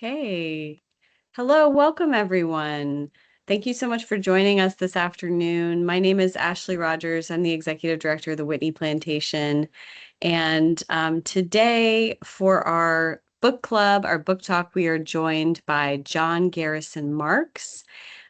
Okay. Hello, welcome everyone. Thank you so much for joining us this afternoon. My name is Ashley Rogers. I'm the executive director of the Whitney Plantation. And today for our book club, our book talk, we are joined by John Garrison Marks,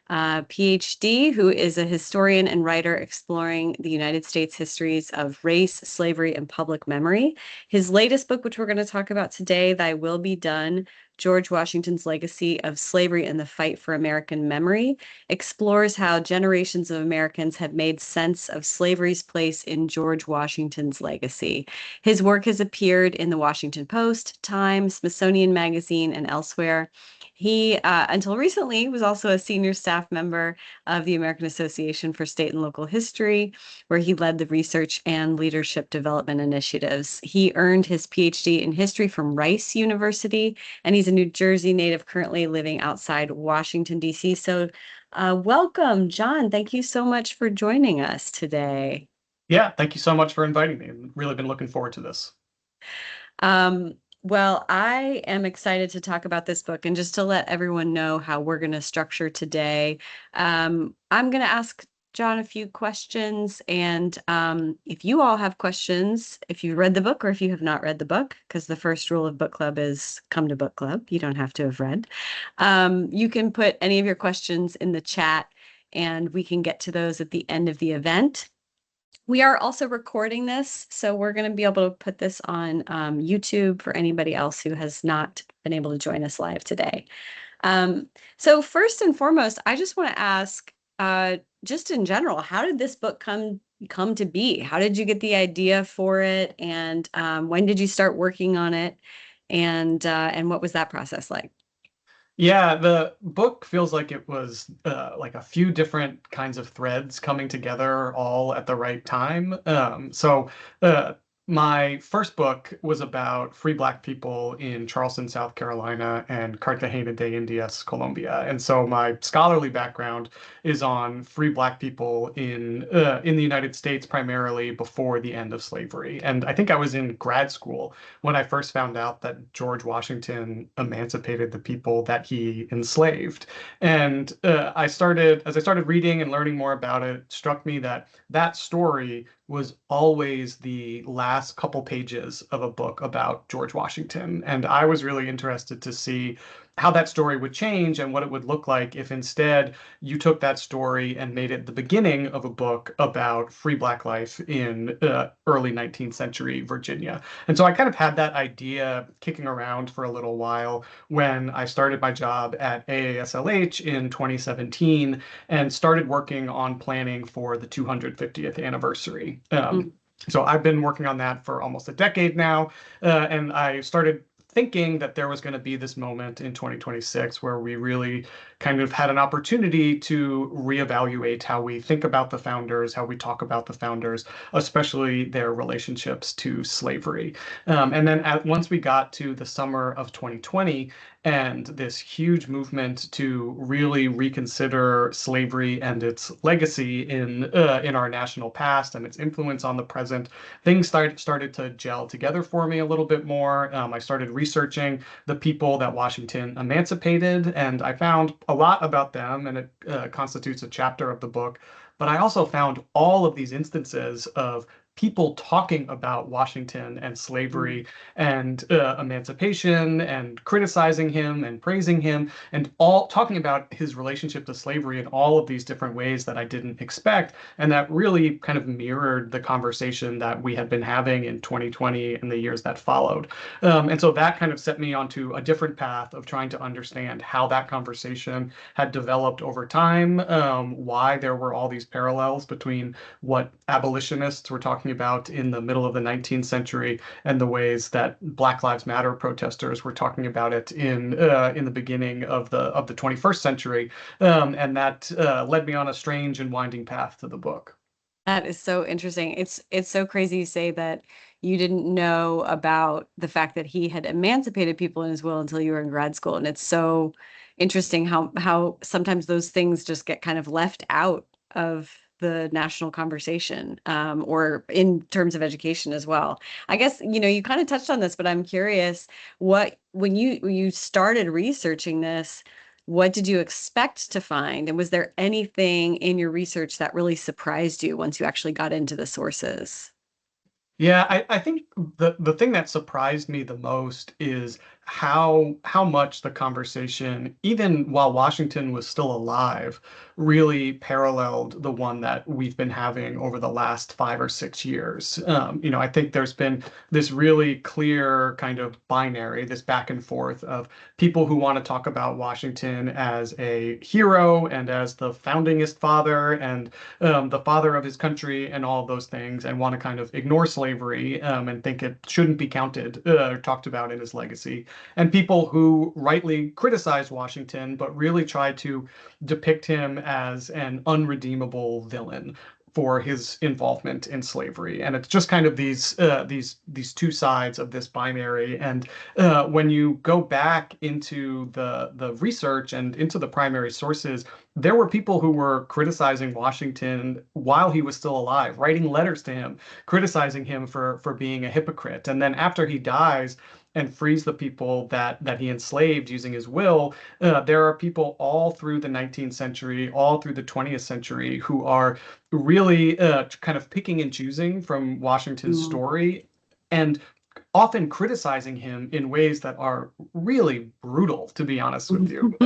PhD, who is a historian and writer exploring the United States histories of race, slavery, and public memory. His latest book, which we're going to talk about today, Thy Will Be Done, George Washington's Legacy of Slavery and the Fight for American Memory, explores how generations of Americans have made sense of slavery's place in George Washington's legacy. His work has appeared in the Washington Post, Time, Smithsonian Magazine, and elsewhere. He, until recently, was also a senior staff member of the American Association for State and Local History, where he led the research and leadership development initiatives. He earned his PhD in history from Rice University, and he's a New Jersey native currently living outside Washington, D.C. So welcome, John. Thank you so much for joining us today. Yeah, thank you so much for inviting me. I've really been looking forward to this. Well, I am excited to talk about this book, and just to let everyone know how we're going to structure today, I'm going to ask John a few questions, and if you all have questions, if you read the book or if you have not read the book, because the first rule of book club is come to book club. You don't have to have read. You can put any of your questions in the chat, and we can get to those at the end of the event. We are also recording this, so we're going to be able to put this on YouTube for anybody else who has not been able to join us live today. So first and foremost, I just want to ask, just in general, how did this book come to be? How did you get the idea for it, and when did you start working on it, and what was that process like? Yeah, the book feels like it was like a few different kinds of threads coming together all at the right time. Uh, my first book was about free Black people in Charleston, South Carolina, and Cartagena de Indias, Colombia. And so my scholarly background is on free Black people in the United States, primarily before the end of slavery. And I think I was in grad school when I first found out that George Washington emancipated the people that he enslaved. And as I started reading and learning more about it, it struck me that that story was always the last couple pages of a book about George Washington. And I was really interested to see how that story would change and what it would look like if instead you took that story and made it the beginning of a book about free Black life in early 19th century Virginia. And so I kind of had that idea kicking around for a little while when I started my job at AASLH in 2017 and started working on planning for the 250th anniversary. So I've been working on that for almost a decade now, and I started thinking that there was going to be this moment in 2026 where we really kind of had an opportunity to reevaluate how we think about the founders, how we talk about the founders, especially their relationships to slavery. And then once we got to the summer of 2020 and this huge movement to really reconsider slavery and its legacy in our national past and its influence on the present, things started to gel together for me a little bit more. I started researching the people that Washington emancipated, and I found a lot about them, and it constitutes a chapter of the book. But I also found all of these instances of people talking about Washington and slavery and emancipation and criticizing him and praising him and all talking about his relationship to slavery in all of these different ways that I didn't expect. And that really kind of mirrored the conversation that we had been having in 2020 and the years that followed. And so that kind of set me onto a different path of trying to understand how that conversation had developed over time, why there were all these parallels between what abolitionists were talking about in the middle of the 19th century and the ways that Black Lives Matter protesters were talking about it in the beginning of the 21st century, and that led me on a strange and winding path to the book. That is so interesting. It's so crazy to say that you didn't know about the fact that he had emancipated people in his will until you were in grad school. And it's so interesting how sometimes those things just get kind of left out of the national conversation, or in terms of education as well. I guess, you kind of touched on this, but I'm curious, when you started researching this, what did you expect to find? And was there anything in your research that really surprised you once you actually got into the sources? Yeah, I think the thing that surprised me the most is how much the conversation, even while Washington was still alive, really paralleled the one that we've been having over the last 5 or 6 years. I think there's been this really clear kind of binary, this back and forth of people who want to talk about Washington as a hero and as the foundingist father and the father of his country and all of those things, and want to kind of ignore slavery and think it shouldn't be counted or talked about in his legacy. And people who rightly criticize Washington, but really try to depict him as an unredeemable villain for his involvement in slavery. And it's just kind of these two sides of this binary. And when you go back into the research and into the primary sources, there were people who were criticizing Washington while he was still alive, writing letters to him, criticizing him for being a hypocrite. And then after he dies and frees the people that he enslaved using his will, there are people all through the 19th century, all through the 20th century, who are really kind of picking and choosing from Washington's Mm. story and often criticizing him in ways that are really brutal, to be honest with you.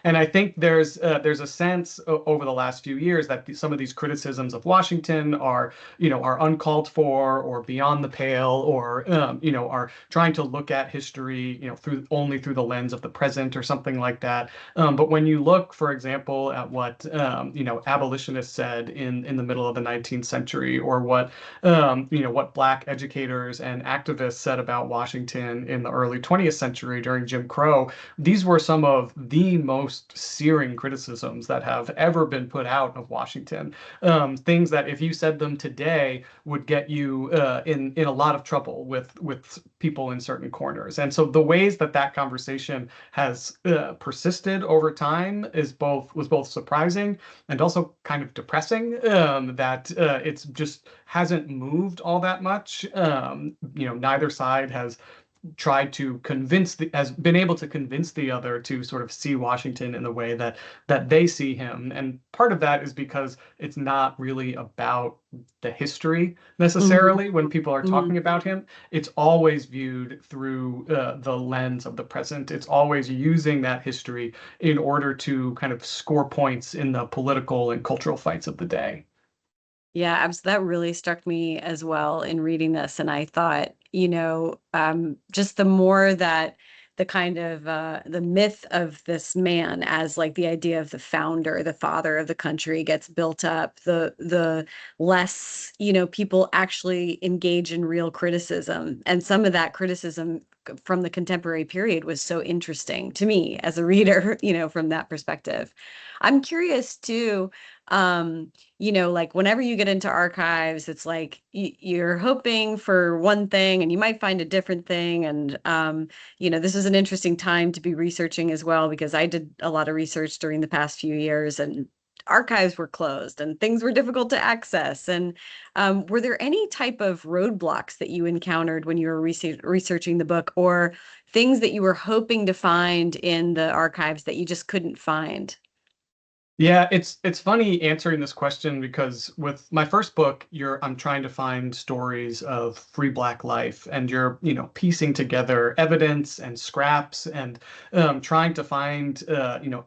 And I think there's a sense over the last few years that some of these criticisms of Washington are uncalled for or beyond the pale, or are trying to look at history through the lens of the present or something like that. But when you look, for example, at what abolitionists said in the middle of the 19th century, or what Black educators and activists said about Washington in the early 20th century during Jim Crow, these were some of the most searing criticisms that have ever been put out of Washington. Things that, if you said them today, would get you in a lot of trouble with people in certain corners. And so the ways that conversation has persisted over time was both surprising and also kind of depressing, that it's just hasn't moved all that much. Neither side has has been able to convince the other to sort of see Washington in the way that they see him. And part of that is because it's not really about the history Mhm. necessarily. When people are Mhm. talking about him, it's always viewed through the lens of the present. It's always using that history in order to kind of score points in the political and cultural fights of the day. Yeah, that really struck me as well in reading this. And I thought, just the more that the kind of the myth of this man as like the idea of the founder, the father of the country gets built up, the less, people actually engage in real criticism. And some of that criticism from the contemporary period was so interesting to me as a reader, from that perspective. I'm curious too, like whenever you get into archives, it's like you're hoping for one thing and you might find a different thing. And, this is an interesting time to be researching as well, because I did a lot of research during the past few years and archives were closed and things were difficult to access. And were there any type of roadblocks that you encountered when you were researching the book, or things that you were hoping to find in the archives that you just couldn't find? Yeah, it's funny answering this question because with my first book, I'm trying to find stories of free Black life, and you're, piecing together evidence and scraps and trying to find,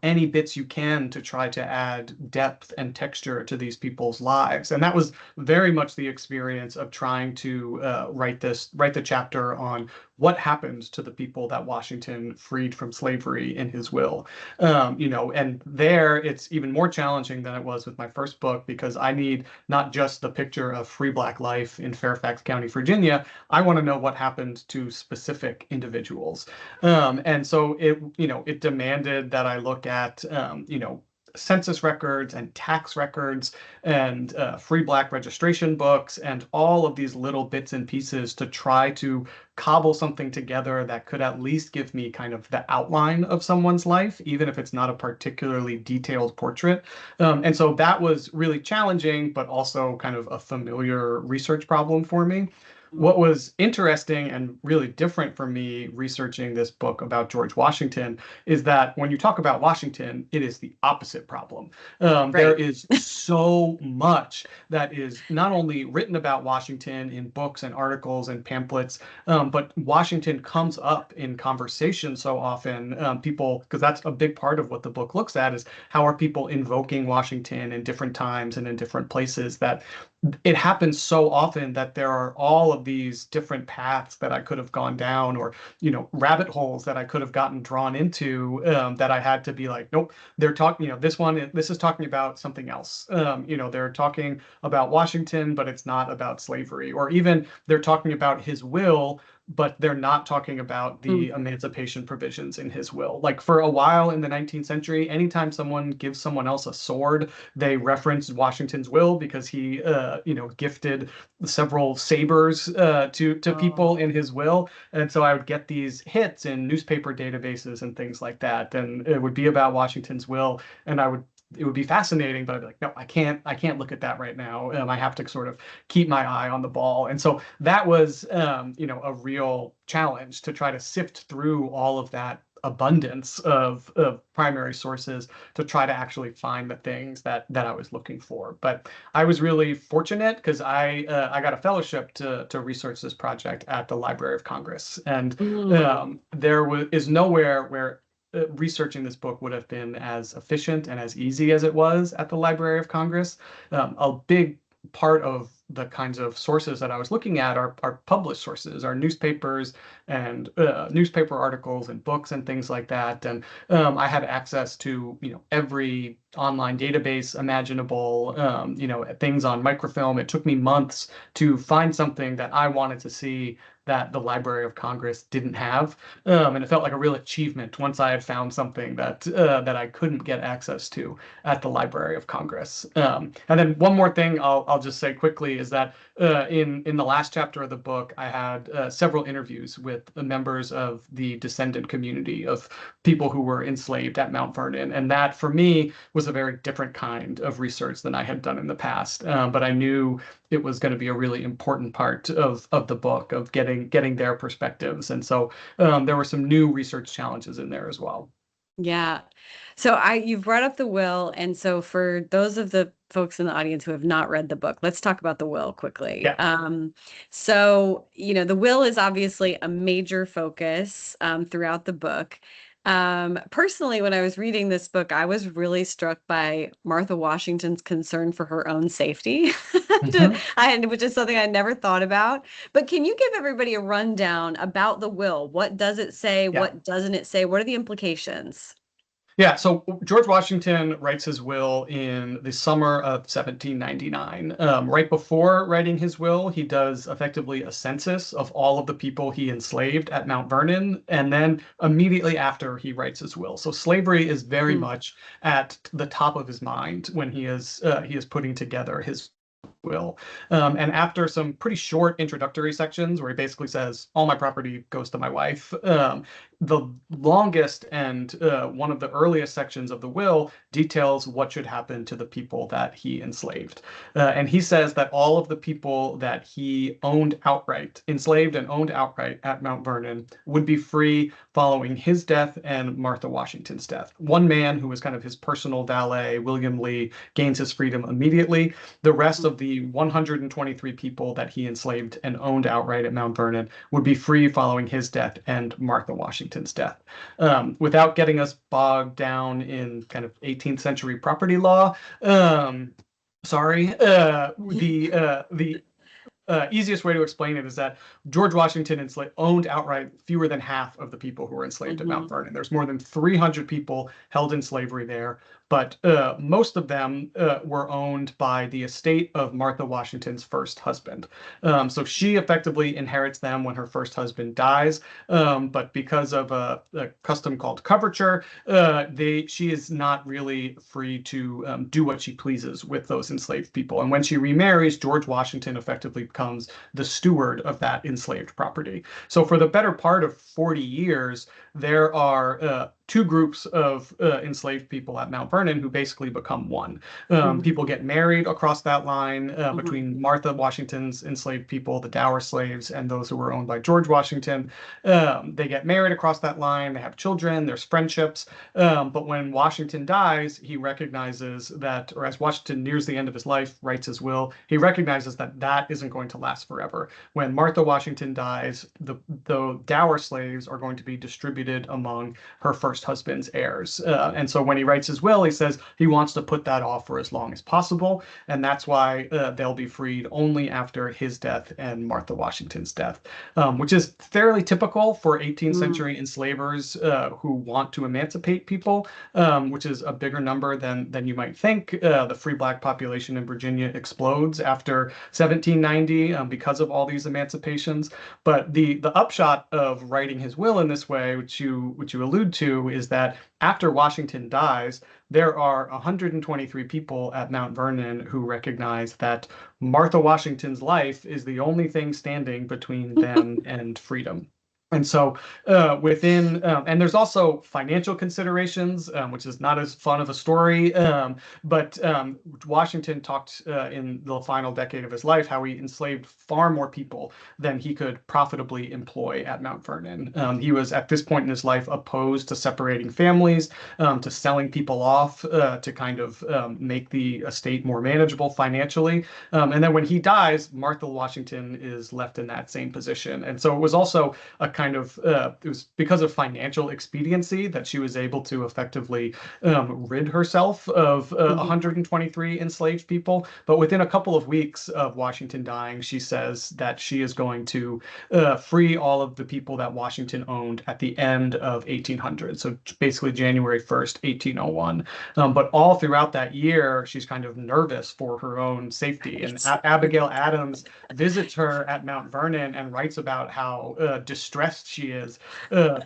any bits you can to try to add depth and texture to these people's lives. And that was very much the experience of trying to write the chapter on what happened to the people that Washington freed from slavery in his will. And there it's even more challenging than it was with my first book, because I need not just the picture of free Black life in Fairfax County, Virginia. I want to know what happened to specific individuals. And so it demanded that I look at, census records and tax records and free black registration books and all of these little bits and pieces to try to cobble something together that could at least give me kind of the outline of someone's life, even if it's not a particularly detailed portrait. And so that was really challenging, but also kind of a familiar research problem for me. What was interesting and really different for me researching this book about George Washington is that when you talk about Washington, it is the opposite problem. There Right. is so much that is not only written about Washington in books and articles and pamphlets, but Washington comes up in conversation so often. People, because that's a big part of what the book looks at, is how are people invoking Washington in different times and in different places, that it happens so often that there are all of these different paths that I could have gone down, or rabbit holes that I could have gotten drawn into, that I had to be like, nope, they're talking, this is talking about something else. They're talking about Washington, but it's not about slavery. Or even they're talking about his will, but they're not talking about the Mm. emancipation provisions in his will. Like for a while in the 19th century, anytime someone gives someone else a sword, they reference Washington's will because he, gifted several sabers to people Oh. in his will. And so I would get these hits in newspaper databases and things like that, and it would be about Washington's will, and it would be fascinating, but I'd be like, no, I can't look at that right now. I have to sort of keep my eye on the ball. And so that was, a real challenge to try to sift through all of that abundance of primary sources to try to actually find the things that I was looking for. But I was really fortunate because I got a fellowship to research this project at the Library of Congress, and Mm. is nowhere where researching this book would have been as efficient and as easy as it was at the Library of Congress. A big part of the kinds of sources that I was looking at are published sources, are newspapers and newspaper articles and books and things like that. And I had access to every online database imaginable, things on microfilm. It took me months to find something that I wanted to see that the Library of Congress didn't have. And it felt like a real achievement once I had found something that I couldn't get access to at the Library of Congress. And then one more thing I'll just say quickly is that in the last chapter of the book, I had several interviews with the members of the descendant community of people who were enslaved at Mount Vernon, and that for me was a very different kind of research than I had done in the past. But I knew it was going to be a really important part of the book, of getting their perspectives, and so there were some new research challenges in there as well. Yeah. So you've brought up the will, and so for those of the folks in the audience who have not read the book, let's talk about the will quickly. Yeah. So, the will is obviously a major focus throughout the book. Personally, when I was reading this book, I was really struck by Martha Washington's concern for her own safety, Mhm. which is something I never thought about. But can you give everybody a rundown about the will? What does it say? Yeah. What doesn't it say? What are the implications? Yeah, so George Washington writes his will in the summer of 1799. Right before writing his will, he does effectively a census of all of the people he enslaved at Mount Vernon, and then immediately after he writes his will. So slavery is very Mm. much at the top of his mind when he is putting together his will. And after some pretty short introductory sections where he basically says, all my property goes to my wife, the longest and one of the earliest sections of the will details what should happen to the people that he enslaved. And he says that all of the people that he owned outright, enslaved and owned outright at Mount Vernon, would be free following his death and Martha Washington's death. One man who was kind of his personal valet, William Lee, gains his freedom immediately. The rest of the 123 people that he enslaved and owned outright at Mount Vernon would be free following his death and Martha Washington's death. Without getting us bogged down in kind of 18th century property law, sorry, the easiest way to explain it is that George Washington owned outright fewer than half of the people who were enslaved at Mount Mhm. Vernon. There's more than 300 people held in slavery there. but most of them were owned by the estate of Martha Washington's first husband. So she effectively inherits them when her first husband dies, but because of a custom called coverture, she is not really free to do what she pleases with those enslaved people. And when she remarries, George Washington effectively becomes the steward of that enslaved property. So for the better part of 40 years, there are two groups of enslaved people at Mount Vernon who basically become one. Mhm. People get married across that line Mhm. between Martha Washington's enslaved people, the dower slaves, and those who were owned by George Washington. They get married across that line, they have children, there's friendships. But when Washington dies, he recognizes that, or as Washington nears the end of his life, writes his will, he recognizes that that isn't going to last forever. When Martha Washington dies, the dower slaves are going to be distributed among her first husband's heirs. And so when he writes his will, he says he wants to put that off for as long as possible. And that's why they'll be freed only after his death and Martha Washington's death, which is fairly typical for 18th Mm. century enslavers who want to emancipate people, which is a bigger number than you might think. The free black population in Virginia explodes after 1790 because of all these emancipations. But the upshot of writing his will in this way, which you allude to, is that after Washington dies, there are 123 people at Mount Vernon who recognize that Martha Washington's life is the only thing standing between them and freedom. And so, and there's also financial considerations, which is not as fun of a story. But Washington talked in the final decade of his life how he enslaved far more people than he could profitably employ at Mount Vernon. He was at this point in his life opposed to separating families, to selling people off to kind of make the estate more manageable financially. And then when he dies, Martha Washington is left in that same position. And so it was also a kind of it was because of financial expediency that she was able to effectively rid herself of Mhm. 123 enslaved people. But within a couple of weeks of Washington dying, she says that she is going to free all of the people that Washington owned at the end of 1800. So basically January 1st, 1801. But all throughout that year, she's kind of nervous for her own safety. And Right. Abigail Adams visits her at Mount Vernon and writes about how distressed she is,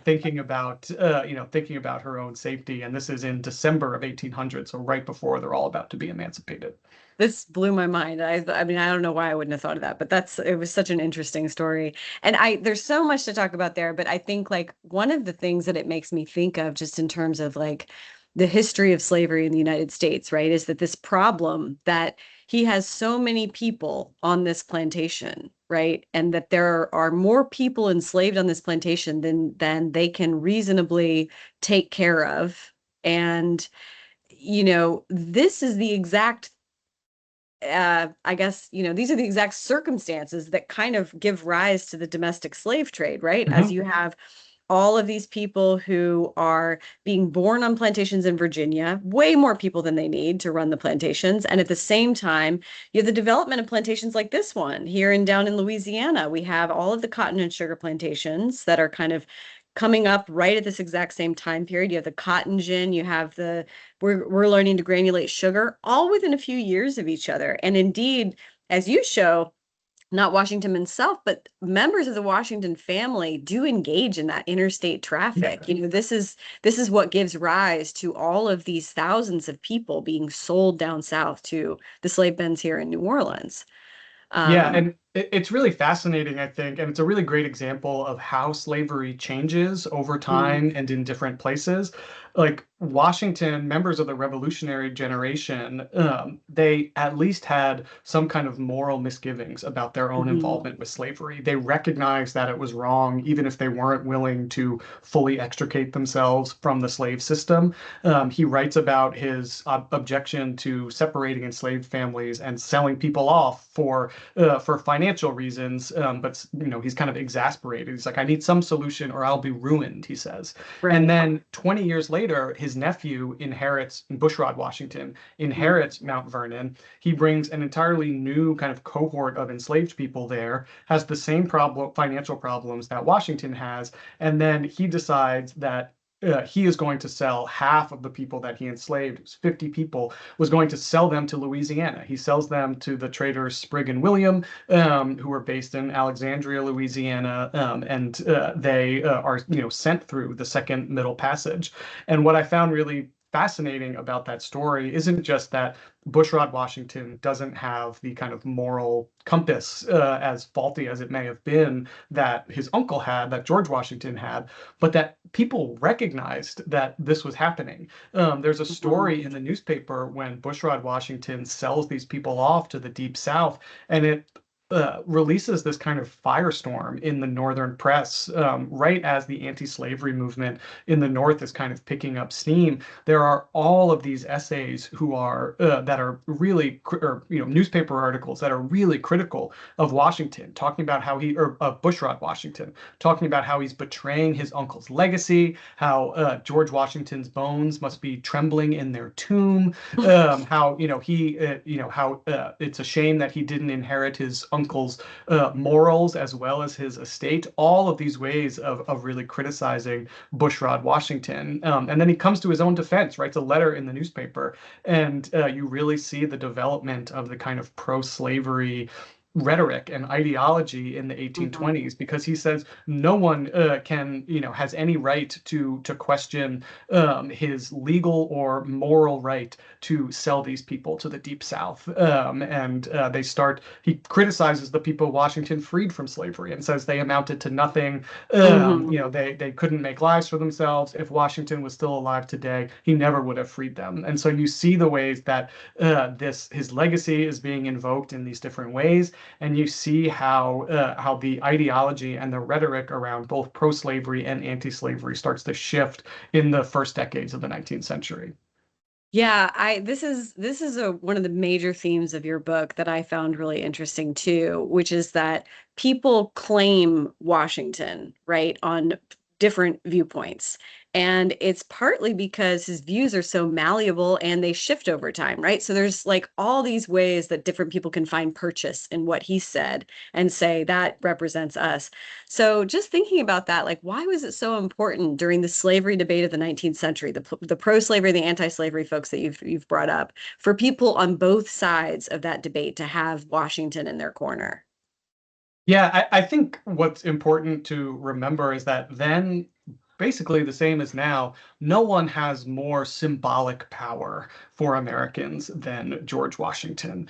thinking about her own safety. And this is in December of 1800, so right before they're all about to be emancipated. This blew my mind. I mean, I don't know why I wouldn't have thought of that, but it was such an interesting story. And there's so much to talk about there, but I think like one of the things that it makes me think of just in terms of like the history of slavery in the United States, right, is that this problem that he has so many people on this plantation, right, and that there are more people enslaved on this plantation than they can reasonably take care of. And this is the exact I guess, these are the exact circumstances that kind of give rise to the domestic slave trade, right? As Mhm. you have all of these people who are being born on plantations in Virginia, way more people than they need to run the plantations. And at the same time, you have the development of plantations like this one here and down in Louisiana. We have all of the cotton and sugar plantations that are kind of coming up right at this exact same time period. You have the cotton gin, you have we're learning to granulate sugar all within a few years of each other. And indeed, as you show, not Washington himself, but members of the Washington family do engage in that interstate Yeah. traffic. This is what gives rise to all of these thousands of people being sold down south to the slave pens here in New Orleans. Yeah, Um, and it's really fascinating, I think, and it's a really great example of how slavery changes over mm, time and in different places. Like Washington, members of the revolutionary generation, they at least had some kind of moral misgivings about their own mhm, involvement with slavery. They recognized that it was wrong, even if they weren't willing to fully extricate themselves from the slave system. He writes about his objection to separating enslaved families and selling people off for financial reasons. But he's kind of exasperated. He's like, I need some solution or I'll be ruined, he says. And right. then 20 years later, his nephew inherits, Bushrod Washington, Mm, inherits Mount Vernon. He brings an entirely new kind of cohort of enslaved people there, has the same financial problems that Washington has. And then he decides that he is going to sell half of the people that he enslaved, it was 50 people, was going to sell them to Louisiana. He sells them to the traders Sprigg and William, who are based in Alexandria, Louisiana, and they are, sent through the Second Middle Passage. And what I found really fascinating about that story isn't just that Bushrod Washington doesn't have the kind of moral compass, as faulty as it may have been, that his uncle had, that George Washington had, but that people recognized that this was happening. There's a Mhm. story in the newspaper when Bushrod Washington sells these people off to the Deep South, and it releases this kind of firestorm in the Northern press, right as the anti-slavery movement in the North is kind of picking up steam. There are all of these essays who are that are really, or newspaper articles that are really critical of Washington, talking about how he, or of Bushrod Washington, talking about how he's betraying his uncle's legacy, how George Washington's bones must be trembling in their tomb, how how it's a shame that he didn't inherit his uncle's morals as well as his estate. All of these ways of really criticizing Bushrod Washington, and then he comes to his own defense, writes a letter in the newspaper, and you really see the development of the kind of pro-slavery rhetoric and ideology in the Mhm. 1820s, because he says no one can, has any right to question his legal or moral right to sell these people to the Deep South. And he criticizes the people Washington freed from slavery and says they amounted to nothing. Mhm. They couldn't make lives for themselves. If Washington was still alive today, he never would have freed them. And so you see the ways that his legacy is being invoked in these different ways, and you see how the ideology and the rhetoric around both pro-slavery and anti-slavery starts to shift in the first decades of the 19th century. Yeah, I this is a one of the major themes of your book that I found really interesting too, which is that people claim Washington, right, on different viewpoints. And it's partly because his views are so malleable and they shift over time, right? So there's like all these ways that different people can find purchase in what he said and say that represents us. So just thinking about that, like why was it so important during the slavery debate of the 19th century, the pro-slavery, the anti-slavery folks that you've brought up, for people on both sides of that debate to have Washington in their corner? Yeah, I think what's important to remember is that then, basically the same as now, no one has more symbolic power for Americans than George Washington.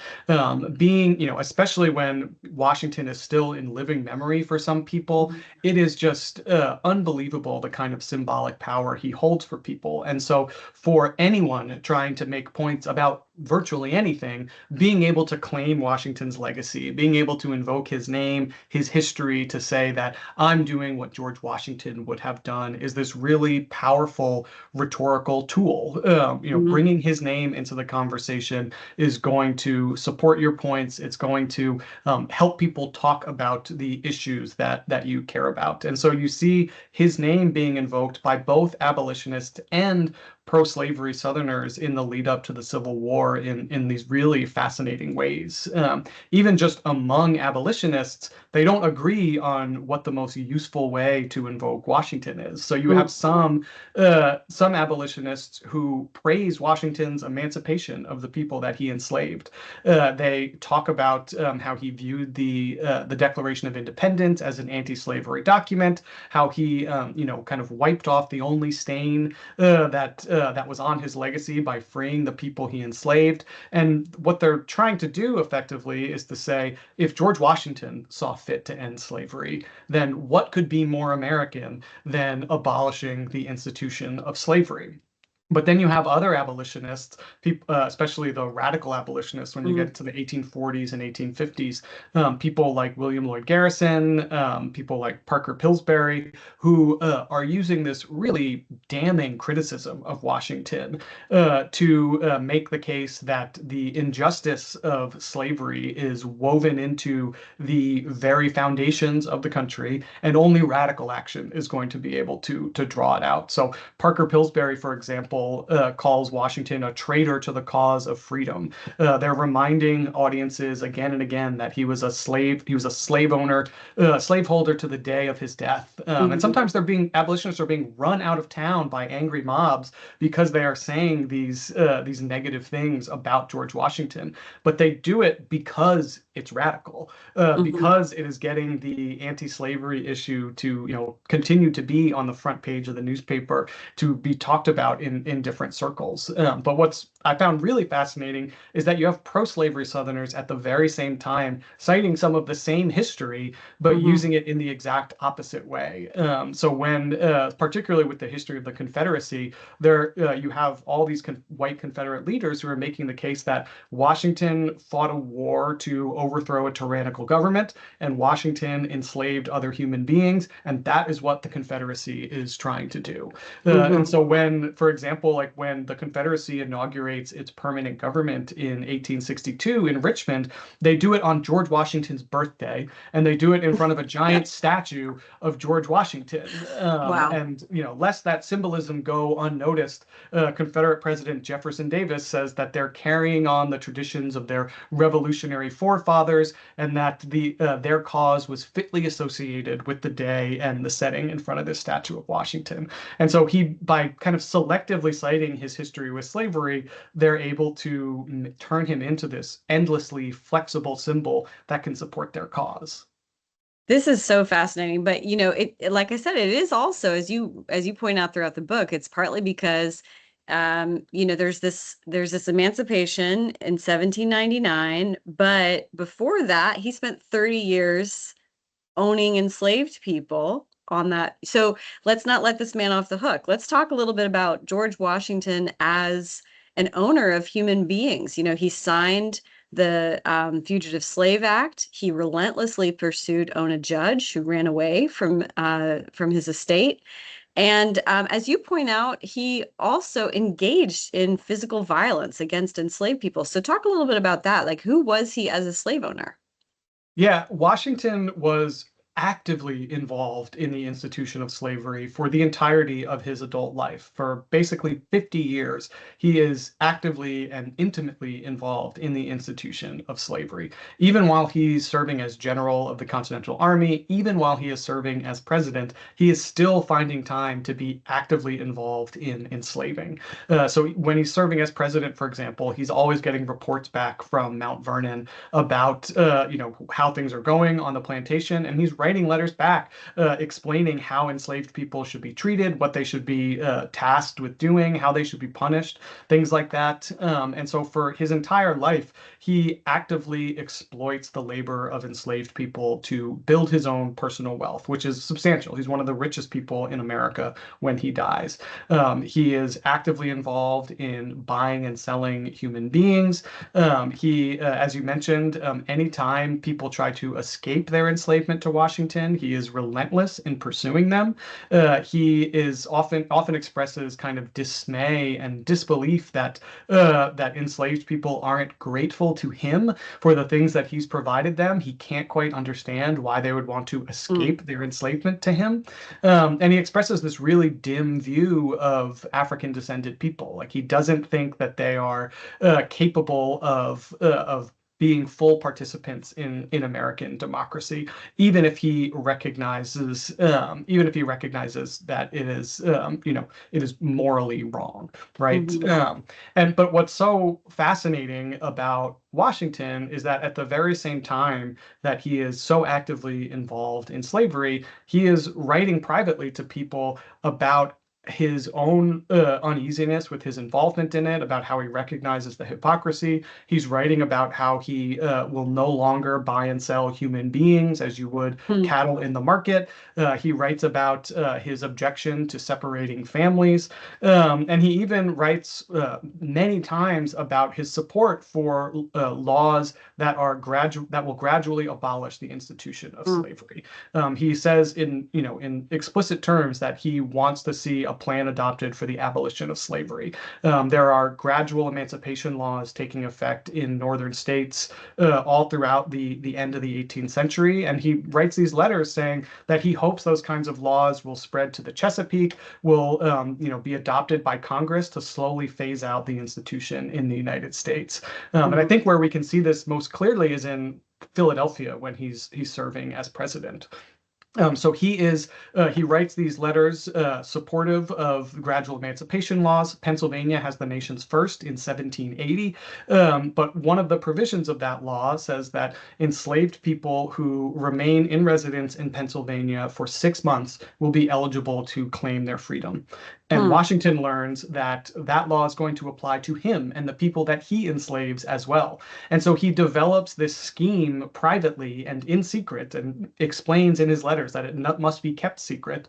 Being, especially when Washington is still in living memory for some people, Mhm. it is just unbelievable the kind of symbolic power he holds for people. And so, for anyone trying to make points about virtually anything, being able to claim Washington's legacy, being able to invoke his name, his history, to say that I'm doing what George Washington would have done, is this really powerful rhetorical tool. Mhm. Bringing his name into the conversation is going to support your points. It's going to help people talk about the issues that you care about. And so you see his name being invoked by both abolitionists and pro-slavery Southerners in the lead up to the Civil War in these really fascinating ways. Even just among abolitionists, they don't agree on what the most useful way to invoke Washington is. So you have Mhm. some abolitionists who praise Washington's emancipation of the people that he enslaved. They talk about how he viewed the Declaration of Independence as an anti-slavery document, how he kind of wiped off the only stain that was on his legacy by freeing the people he enslaved. And what they're trying to do effectively is to say, if George Washington saw fit to end slavery, then what could be more American than abolishing the institution of slavery? But then you have other abolitionists, especially the radical abolitionists, when you get Mhm. into the 1840s and 1850s, people like William Lloyd Garrison, people like Parker Pillsbury, who are using this really damning criticism of Washington to make the case that the injustice of slavery is woven into the very foundations of the country, and only radical action is going to be able to draw it out. So Parker Pillsbury, for example, example, calls Washington a traitor to the cause of freedom. They're reminding audiences again and again that he was a slave owner, slaveholder to the day of his death. And Hmm. sometimes abolitionists are being run out of town by angry mobs because they are saying these negative things about George Washington. But they do it because it's radical, Hmm. because it is getting the anti-slavery issue to, continue to be on the front page of the newspaper, to be talked about in different circles. But what's I found really fascinating is that you have pro-slavery Southerners at the very same time citing some of the same history, but Hmm. using it in the exact opposite way. So when, particularly with the history of the Confederacy, there you have all these white Confederate leaders who are making the case that Washington fought a war to overthrow a tyrannical government, and Washington enslaved other human beings, and that is what the Confederacy is trying to do. And Hmm. so when, for example, like when the Confederacy inaugurates its permanent government in 1862 in Richmond, they do it on George Washington's birthday, and they do it in front of a giant statue of George Washington. Wow. And lest that symbolism go unnoticed, Confederate President Jefferson Davis says that they're carrying on the traditions of their revolutionary forefathers, and that their cause was fitly associated with the day and the setting in front of this statue of Washington. And so by kind of selectively citing his history with slavery, they're able to turn him into this endlessly flexible symbol that can support their cause. This is so fascinating, but like I said, it is also, as you point out throughout the book, it's partly because there's this emancipation in 1799, but before that, he spent 30 years owning enslaved people on that. So let's not let this man off the hook. Let's talk a little bit about George Washington as an owner of human beings. He signed the Fugitive Slave Act. He relentlessly pursued Ona Judge, who ran away from his estate. And as you point out, he also engaged in physical violence against enslaved people. So talk a little bit about that. Like, who was he as a slave owner? Yeah, Washington was actively involved in the institution of slavery for the entirety of his adult life. For basically 50 years, he is actively and intimately involved in the institution of slavery. Even while he's serving as general of the Continental Army, even while he is serving as president, he is still finding time to be actively involved in enslaving. So when he's serving as president, for example, he's always getting reports back from Mount Vernon about how things are going on the plantation, and he's writing letters back explaining how enslaved people should be treated, what they should be tasked with doing, how they should be punished, things like that. And so for his entire life, he actively exploits the labor of enslaved people to build his own personal wealth, which is substantial. He's one of the richest people in America when he dies. He is actively involved in buying and selling human beings. As you mentioned, anytime people try to escape their enslavement to Washington, he is relentless in pursuing them. He is often expresses kind of dismay and disbelief that enslaved people aren't grateful to him for the things that he's provided them. He can't quite understand why they would want to Mm, escape their enslavement to him. And he expresses this really dim view of African descended people. Like he doesn't think that they are capable of being full participants in American democracy, even if he recognizes that it is morally wrong, right? mhm, And but what's so fascinating about Washington is that at the very same time that he is so actively involved in slavery, he is writing privately to people about his own uneasiness with his involvement in it, about how he recognizes the hypocrisy. He's writing about how he will no longer buy and sell human beings as you would mm, cattle in the market. He writes about his objection to separating families. And he even writes many times about his support for laws that will gradually abolish the institution of mm, slavery. He says in explicit terms that he wants to see a plan adopted for the abolition of slavery. There are gradual emancipation laws taking effect in northern states all throughout the end of the 18th century. And he writes these letters saying that he hopes those kinds of laws will spread to the Chesapeake, will be adopted by Congress to slowly phase out the institution in the United States. And I Mhm. think where we can see this most clearly is in Philadelphia when he's serving as president. So he writes these letters supportive of gradual emancipation laws. Pennsylvania has the nation's first in 1780. But one of the provisions of that law says that enslaved people who remain in residence in Pennsylvania for 6 months will be eligible to claim their freedom. And Hmm. Washington learns that that law is going to apply to him and the people that he enslaves as well. And so he develops this scheme privately and in secret and explains in his letters that it must be kept secret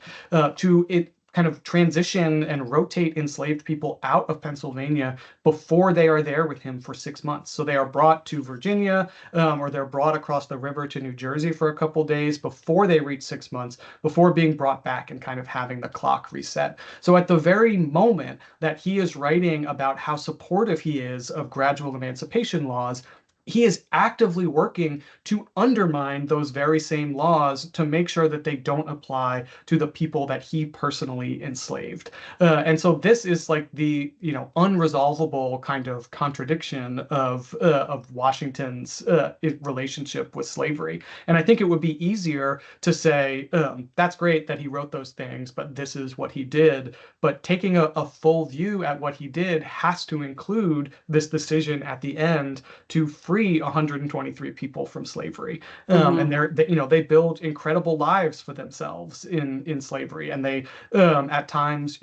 to it kind of transition and rotate enslaved people out of Pennsylvania before they are there with him for 6 months. So they are brought to Virginia or they're brought across the river to New Jersey for a couple days before they reach 6 months, before being brought back and kind of having the clock reset. So at the very moment that he is writing about how supportive he is of gradual emancipation laws, he is actively working to undermine those very same laws to make sure that they don't apply to the people that he personally enslaved. And so this is like the unresolvable kind of contradiction of Washington's relationship with slavery. And I think it would be easier to say that's great that he wrote those things, but this is what he did. But taking a full view at what he did has to include this decision at the end to free 123 people from slavery. And Mhm. they build incredible lives for themselves in slavery, and they at times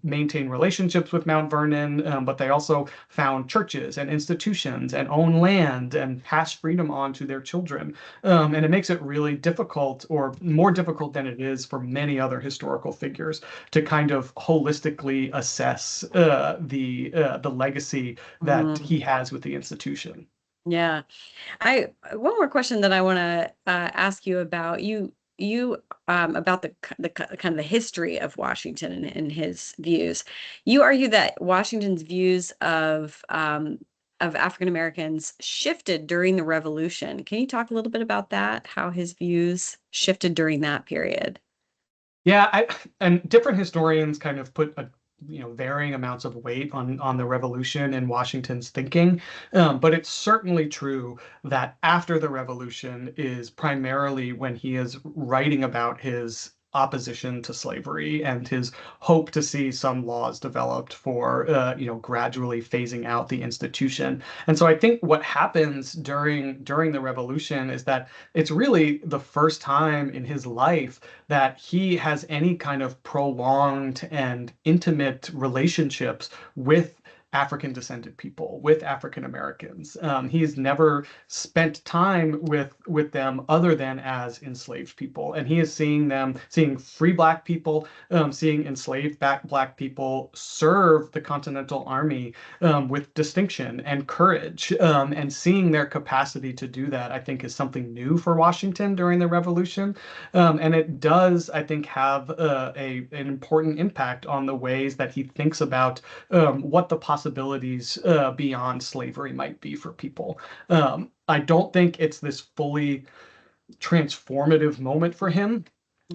maintain relationships with Mount Vernon, but they also found churches and institutions and own land and pass freedom on to their children. And it makes it really difficult, or more difficult than it is for many other historical figures, to kind of holistically assess the legacy that Mhm. he has with the institution. Yeah. I One more question that I want to ask you about about kind of the history of Washington and his views. You argue that Washington's views of African Americans shifted during the Revolution. Can you talk a little bit about that? How his views shifted during that period? Yeah, and different historians kind of put varying amounts of weight on the revolution and Washington's thinking. But it's certainly true that after the revolution is primarily when he is writing about his opposition to slavery and his hope to see some laws developed for gradually phasing out the institution. And so I think what happens during the revolution is that it's really the first time in his life that he has any kind of prolonged and intimate relationships with African descended people, with African Americans. He's never spent time with them other than as enslaved people, and he is seeing free black people, seeing enslaved black people serve the Continental Army with distinction and courage, and seeing their capacity to do that, I think, is something new for Washington during the Revolution. And it does, I think, have an important impact on the ways that he thinks about what the possibilities beyond slavery might be for people. I don't think it's this fully transformative moment for him,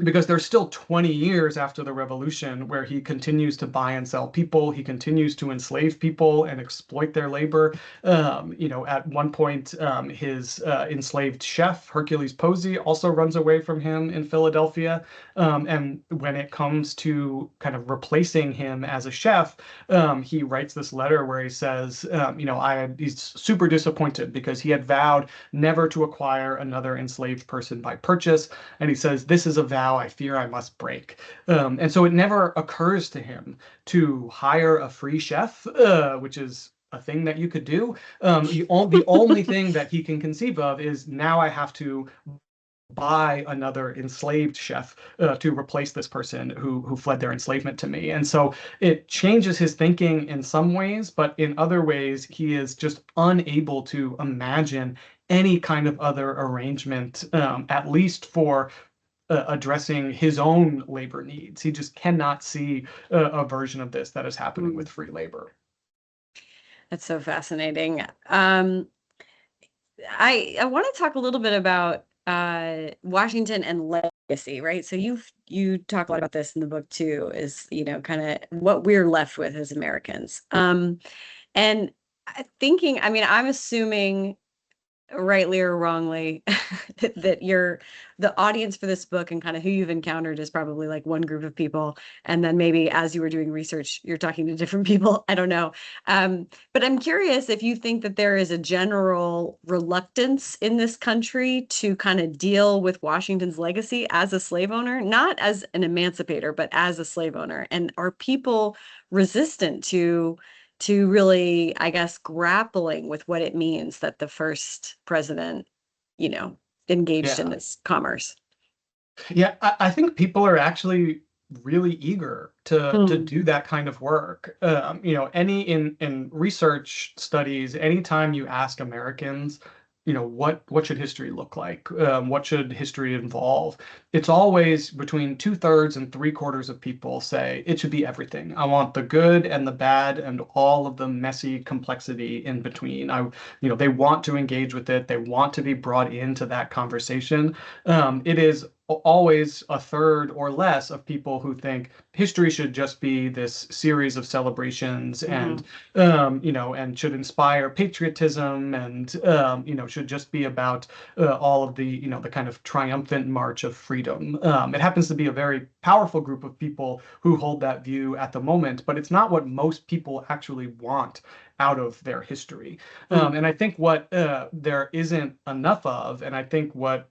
because there's still 20 years after the revolution where he continues to buy and sell people. He continues to enslave people and exploit their labor. At one point, his enslaved chef, Hercules Posey, also runs away from him in Philadelphia. And when it comes to kind of replacing him as a chef, he writes this letter where he says, he's super disappointed because he had vowed never to acquire another enslaved person by purchase. And he says, "This is a vow I fear I must break." And so it never occurs to him to hire a free chef, which is a thing that you could do. The only thing that he can conceive of is, now I have to buy another enslaved chef to replace this person who fled their enslavement to me. And so it changes his thinking in some ways, but in other ways, he is just unable to imagine any kind of other arrangement, at least for addressing his own labor needs. He just cannot see a version of this that is happening Mm. with free labor. That's so fascinating. I want to talk a little bit about Washington and legacy, right? So you talk a lot about this in the book too, is kind of what we're left with as Americans. And thinking, I mean, I'm assuming rightly or wrongly that the audience for this book and kind of who you've encountered is probably like one group of people, and then maybe as you were doing research you're talking to different people. I don't know. But I'm curious if you think that there is a general reluctance in this country to kind of deal with Washington's legacy as a slave owner, not as an emancipator but as a slave owner, and are people resistant to really, I guess, grappling with what it means that the first president, you know, engaged in Yeah. this commerce. Yeah, I think people are actually really eager to Hmm. do that kind of work. Any in research studies, anytime you ask Americans, what should history look like? What should history involve? It's always between 2/3 and 3/4 of people say it should be everything. I want the good and the bad and all of the messy complexity in between. They want to engage with it. They want to be brought into that conversation. It is always a third or less of people who think history should just be this series of celebrations and Hmm. and should inspire patriotism and should just be about all of the the kind of triumphant march of freedom. It happens to be a very powerful group of people who hold that view at the moment, but it's not what most people actually want out of their history. Hmm. And I think what there isn't enough of, and I think what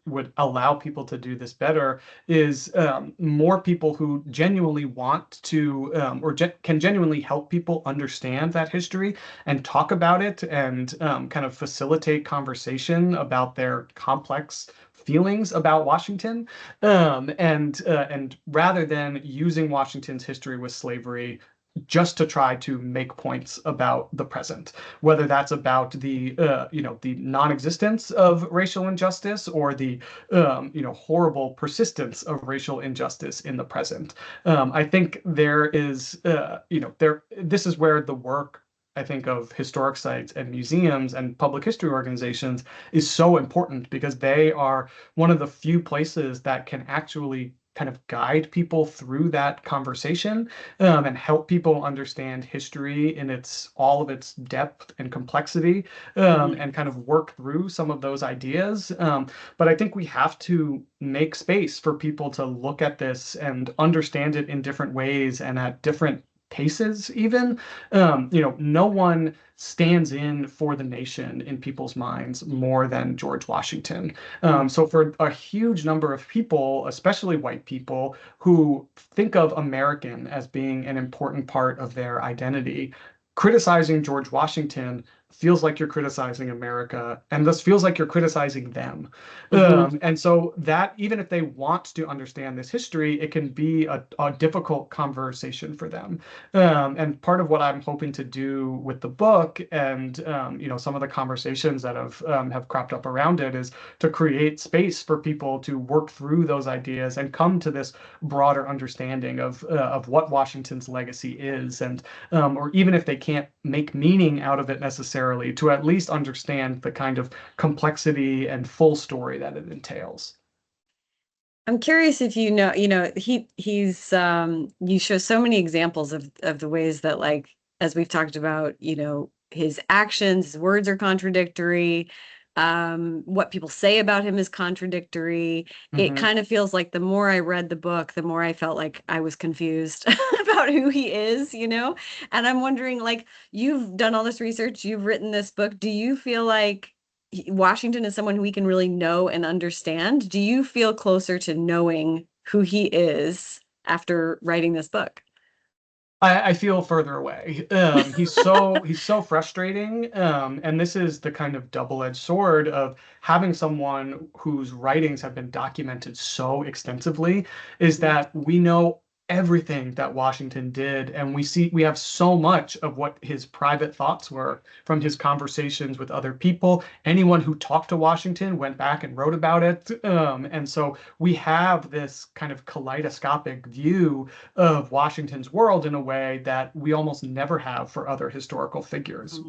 would allow people to do this better is more people who genuinely want to can genuinely help people understand that history and talk about it and kind of facilitate conversation about their complex feelings about Washington, and rather than using Washington's history with slavery just to try to make points about the present, whether that's about the non-existence of racial injustice or the horrible persistence of racial injustice in the present. I think there is there this is where the work, I think, of historic sites and museums and public history organizations is so important, because they are one of the few places that can actually kind of guide people through that conversation, and help people understand history in all of its depth and complexity, Hmm. and kind of work through some of those ideas. But I think we have to make space for people to look at this and understand it in different ways and at different paces even. No one stands in for the nation in people's minds more than George Washington. Hmm. So for a huge number of people, especially white people, who think of American as being an important part of their identity, criticizing George Washington feels like you're criticizing America, and thus feels like you're criticizing them. Hmm. And so that, even if they want to understand this history, it can be a difficult conversation for them. And part of what I'm hoping to do with the book and some of the conversations that have cropped up around it is to create space for people to work through those ideas and come to this broader understanding of what Washington's legacy is, and or even if they can't make meaning out of it necessarily, to at least understand the kind of complexity and full story that it entails. I'm curious if he's you show so many examples of the ways that, like, as we've talked about, his actions, his words are contradictory. What people say about him is contradictory. It Hmm. kind of feels like the more I read the book, the more I felt like I was confused about who he is. And I'm wondering, like, you've done all this research, you've written this book. Do you feel like Washington is someone we can really know and understand? Do you feel closer to knowing who he is after writing this book? I feel further away. He's so frustrating, and this is the kind of double-edged sword of having someone whose writings have been documented so extensively, is that we know everything that Washington did, and we have so much of what his private thoughts were from his conversations with other people. Anyone who talked to Washington went back and wrote about it, and so we have this kind of kaleidoscopic view of Washington's world in a way that we almost never have for other historical figures.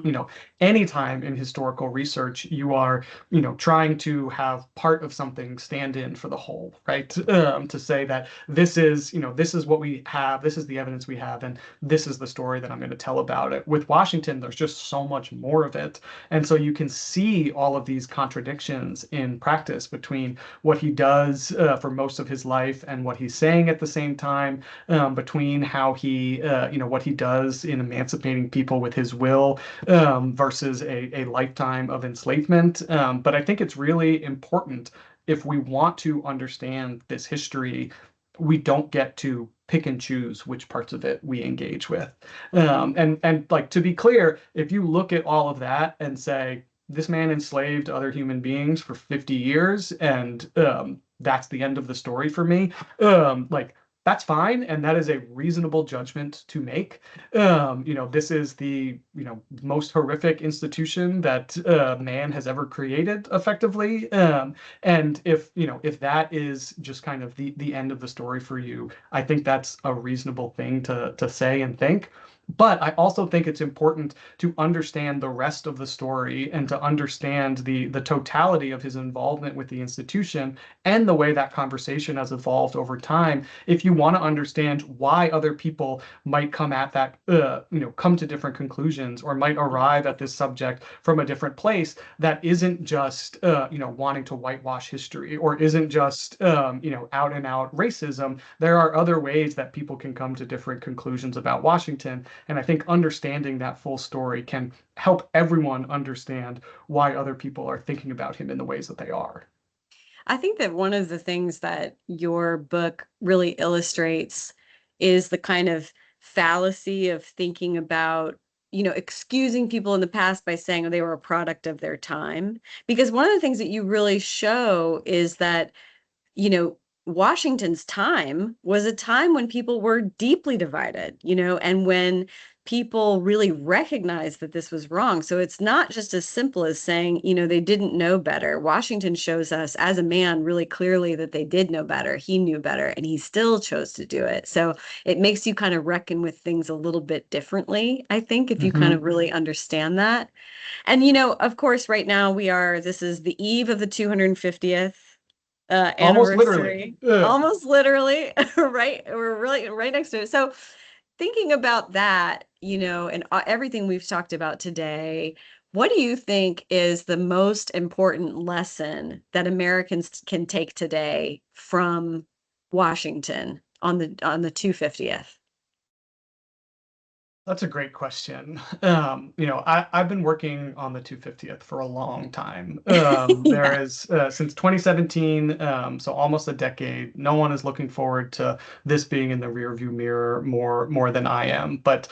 Anytime in historical research you are, trying to have part of something stand in for the whole, right? To say that this is what we have, this is the evidence we have, and this is the story that I'm going to tell about it. With Washington, there's just so much more of it. And so you can see all of these contradictions in practice between what he does for most of his life and what he's saying at the same time, between how what he does in emancipating people with his will versus a lifetime of enslavement. But I think it's really important if we want to understand this history, we don't get to pick and choose which parts of it we engage with. And like, to be clear, if you look at all of that and say this man enslaved other human beings for 50 years and that's the end of the story for me, like, that's fine, and that is a reasonable judgment to make. This is the most horrific institution that man has ever created, effectively. And if that is just kind of the end of the story for you, I think that's a reasonable thing to say and think. But I also think it's important to understand the rest of the story and to understand the totality of his involvement with the institution and the way that conversation has evolved over time. If you want to understand why other people might come at that, come to different conclusions or might arrive at this subject from a different place, that isn't just, wanting to whitewash history or isn't just, out and out racism. There are other ways that people can come to different conclusions about Washington. And I think understanding that full story can help everyone understand why other people are thinking about him in the ways that they are. I think that one of the things that your book really illustrates is the kind of fallacy of thinking about, excusing people in the past by saying they were a product of their time. Because one of the things that you really show is that, Washington's time was a time when people were deeply divided, and when people really recognized that this was wrong. So it's not just as simple as saying, they didn't know better. Washington shows us as a man really clearly that they did know better. He knew better and he still chose to do it. So it makes you kind of reckon with things a little bit differently, I think, if you kind Mm-hmm. of really understand that. And, of course, right now this is the eve of the 250th Almost literally. anniversary, almost literally, right? We're really right next to it. So thinking about that, and everything we've talked about today, what do you think is the most important lesson that Americans can take today from Washington on the 250th? That's a great question. I've been working on the 250th for a long time. Yeah. There is since 2017, so almost a decade. No one is looking forward to this being in the rearview mirror more than I am. But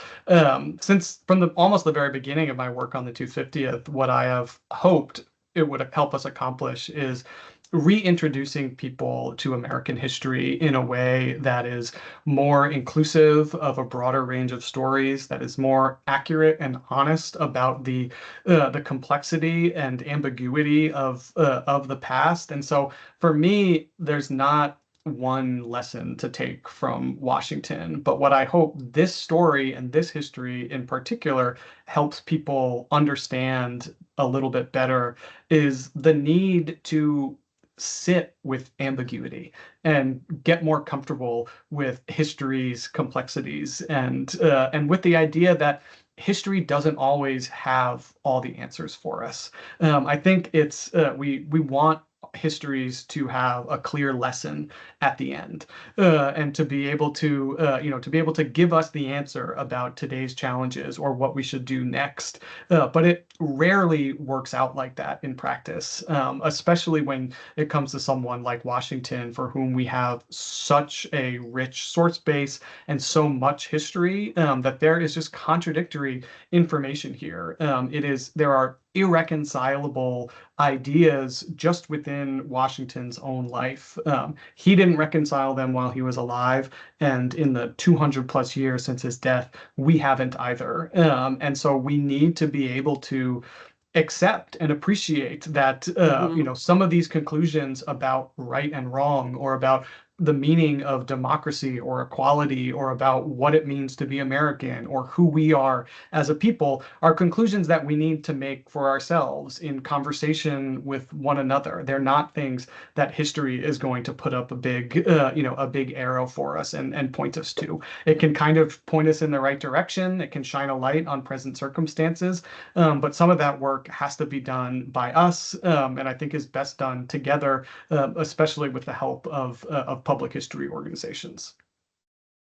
since from the almost the very beginning of my work on the 250th, what I have hoped it would help us accomplish is reintroducing people to American history in a way that is more inclusive of a broader range of stories, that is more accurate and honest about the complexity and ambiguity of the past. And so for me, there's not one lesson to take from Washington, but what I hope this story and this history in particular helps people understand a little bit better is the need to sit with ambiguity and get more comfortable with history's complexities and with the idea that history doesn't always have all the answers for us. I think it's we want histories to have a clear lesson at the end, and to be able to to be able to give us the answer about today's challenges or what we should do next. But it rarely works out like that in practice, especially when it comes to someone like Washington, for whom we have such a rich source base and so much history, that there is just contradictory information here. There are irreconcilable ideas just within Washington's own life. He didn't reconcile them while he was alive, and in the 200 plus years since his death, we haven't either. And so we need to be able to accept and appreciate that Hmm. some of these conclusions about right and wrong, or about the meaning of democracy or equality, or about what it means to be American, or who we are as a people, are conclusions that we need to make for ourselves in conversation with one another. They're not things that history is going to put up a big arrow for us and point us to. It can kind of point us in the right direction. It can shine a light on present circumstances, but some of that work has to be done by us, and I think is best done together, especially with the help of public history organizations.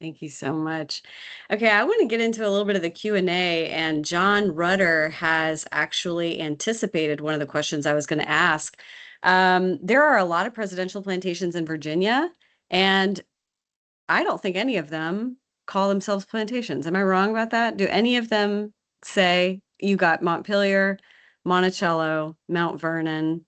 Thank you so much. Okay, I want to get into a little bit of the Q&A, and John Rudder has actually anticipated one of the questions I was going to ask. There are a lot of presidential plantations in Virginia, and I don't think any of them call themselves plantations. Am I wrong about that? Do any of them say you got Montpelier, Monticello, Mount Vernon?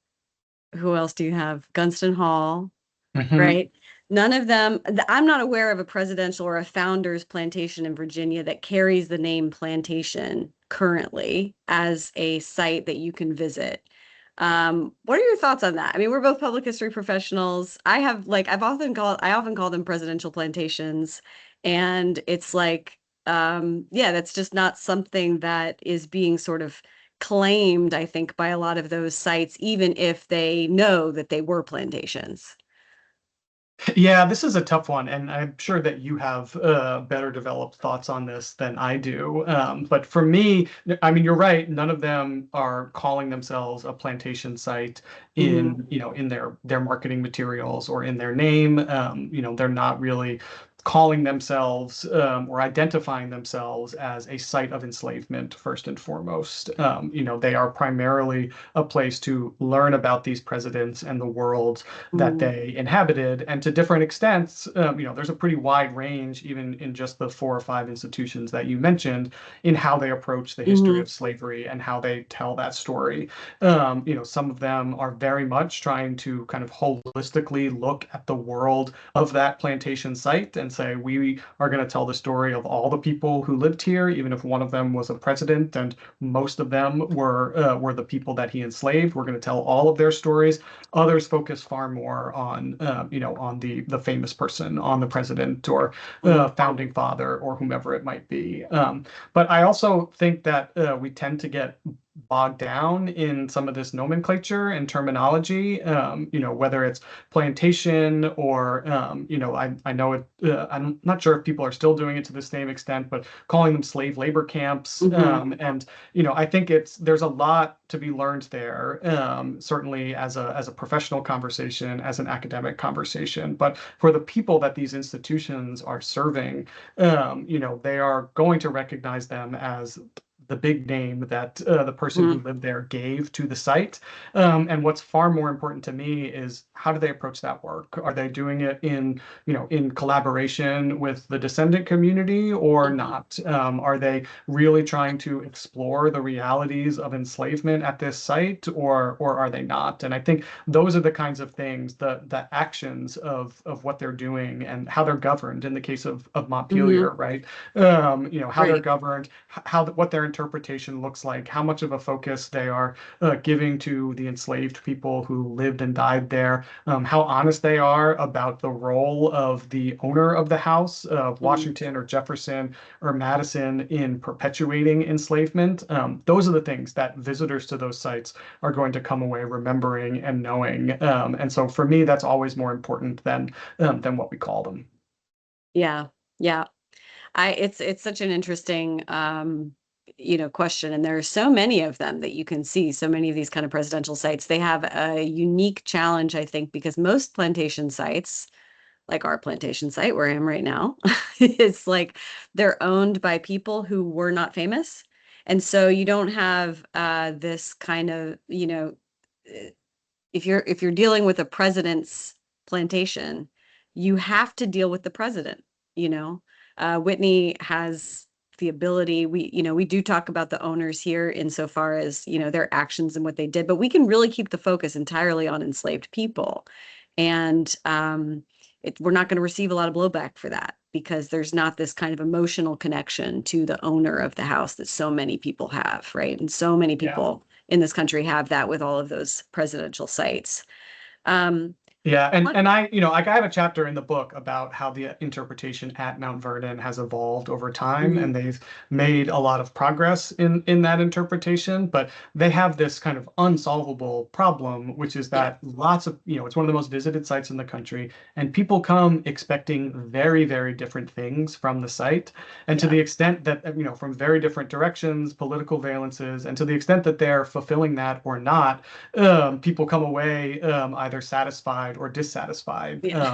Who else do you have? Gunston Hall, Mhm. right? None of them, I'm not aware of a presidential or a founder's plantation in Virginia that carries the name plantation currently as a site that you can visit. What are your thoughts on that? I mean, we're both public history professionals. I often call them presidential plantations. And it's like, yeah, that's just not something that is being sort of claimed, I think, by a lot of those sites, even if they know that they were plantations. Yeah, this is a tough one, and I'm sure that you have better developed thoughts on this than I do. But for me, I mean, you're right. None of them are calling themselves a plantation site Hmm. in their marketing materials or in their name. They're not really calling themselves or identifying themselves as a site of enslavement first and foremost. They are primarily a place to learn about these presidents and the world that Hmm. they inhabited. And to different extents, there's a pretty wide range, even in just the 4 or 5 institutions that you mentioned, in how they approach the history Hmm. of slavery and how they tell that story. Some of them are very much trying to kind of holistically look at the world of that plantation site and say, we are going to tell the story of all the people who lived here, even if one of them was a president and most of them were the people that he enslaved. We're going to tell all of their stories. Others focus far more on the famous person, on the president or Hmm. founding father or whomever it might be. But I also think that we tend to get bogged down in some of this nomenclature and terminology, whether it's plantation or, I know it, I'm not sure if people are still doing it to the same extent, but calling them slave labor camps. Hmm. And I think there's a lot to be learned there, certainly as a professional conversation, as an academic conversation. But for the people that these institutions are serving, they are going to recognize them as the big name that the person who Hmm. lived there gave to the site. And what's far more important to me is, how do they approach that work? Are they doing it in collaboration with the descendant community or Hmm. not? Are they really trying to explore the realities of enslavement at this site, or are they not? And I think those are the kinds of things, the actions of what they're doing and how they're governed in the case of Hmm. Montpelier, right? How they're Right. governed, what their interpretation looks like, how much of a focus they are giving to the enslaved people who lived and died there, how honest they are about the role of the owner of the house, of Hmm. Washington or Jefferson or Madison, in perpetuating enslavement. Those are the things that visitors to those sites are going to come away remembering and knowing. And so for me, that's always more important than what we call them. Yeah. Yeah. It's such an interesting question, and there are so many of them that you can see. So many of these kind of presidential sites, they have a unique challenge, I think, because most plantation sites, like our plantation site where I am right now, it's like they're owned by people who were not famous. And so you don't have this kind of, uh, if you're dealing with a president's plantation, you have to deal with the president, you know. Whitney has the ability. We do talk about the owners here insofar as, their actions and what they did, but we can really keep the focus entirely on enslaved people. And we're not going to receive a lot of blowback for that because there's not this kind of emotional connection to the owner of the house that so many people have, right? And so many Yeah. people in this country have that with all of those presidential sites. Um, Yeah, and what? and I, like I have a chapter in the book about how the interpretation at Mount Vernon has evolved over time, and Mhm. they've made a lot of progress in that interpretation, but they have this kind of unsolvable problem, which is Yeah, that lots of, it's one of the most visited sites in the country, and people come expecting very, very different things from the site. And to yeah, the extent that, from very different directions, political valences, and to the extent that they're fulfilling that or not, people come away either satisfied or dissatisfied. yeah.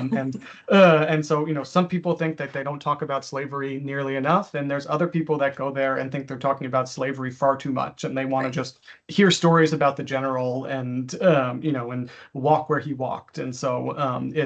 And so, some people think that they don't talk about slavery nearly enough, and there's other people that go there and think they're talking about slavery far too much, and they want to Right. just hear stories about the general and and walk where he walked. And so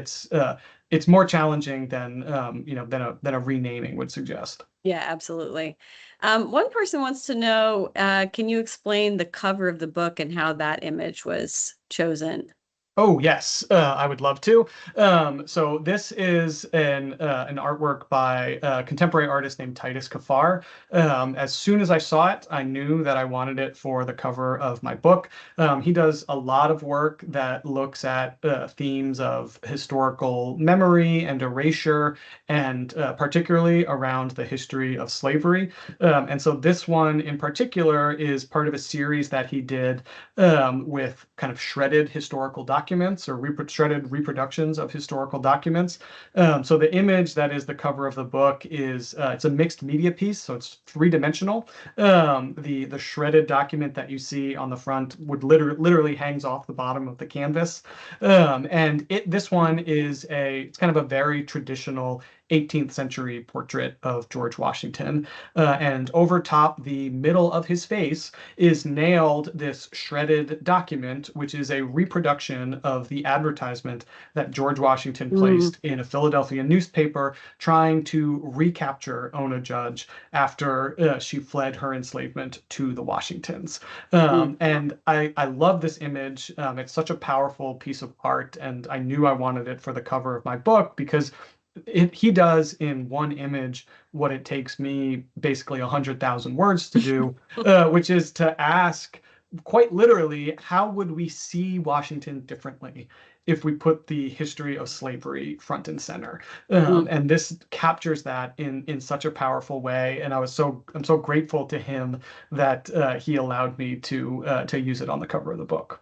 it's more challenging than than a renaming would suggest. Yeah, absolutely. One person wants to know, can you explain the cover of the book and how that image was chosen? Oh yes, I would love to. So this is an artwork by a contemporary artist named Titus Kaphar. As soon as I saw it, I knew that I wanted it for the cover of my book. He does a lot of work that looks at themes of historical memory and erasure, and particularly around the history of slavery. And so this one in particular is part of a series that he did with kind of shredded historical documents or shredded reproductions of historical documents. So the image that is the cover of the book is it's a mixed media piece, so it's three-dimensional. The shredded document that you see on the front would literally hangs off the bottom of the canvas, and this one is it's kind of a very traditional 18th century portrait of George Washington, and over top the middle of his face is nailed this shredded document, which is a reproduction of the advertisement that George Washington Mm, placed in a Philadelphia newspaper trying to recapture Ona Judge after she fled her enslavement to the Washingtons. mm. And I love this image. It's such a powerful piece of art, and I knew I wanted it for the cover of my book because he does in one image what it takes me basically 100,000 words to do, which is to ask quite literally, how would we see Washington differently if we put the history of slavery front and center? Mm. And this captures that in such a powerful way. And I'm so grateful to him that he allowed me to use it on the cover of the book.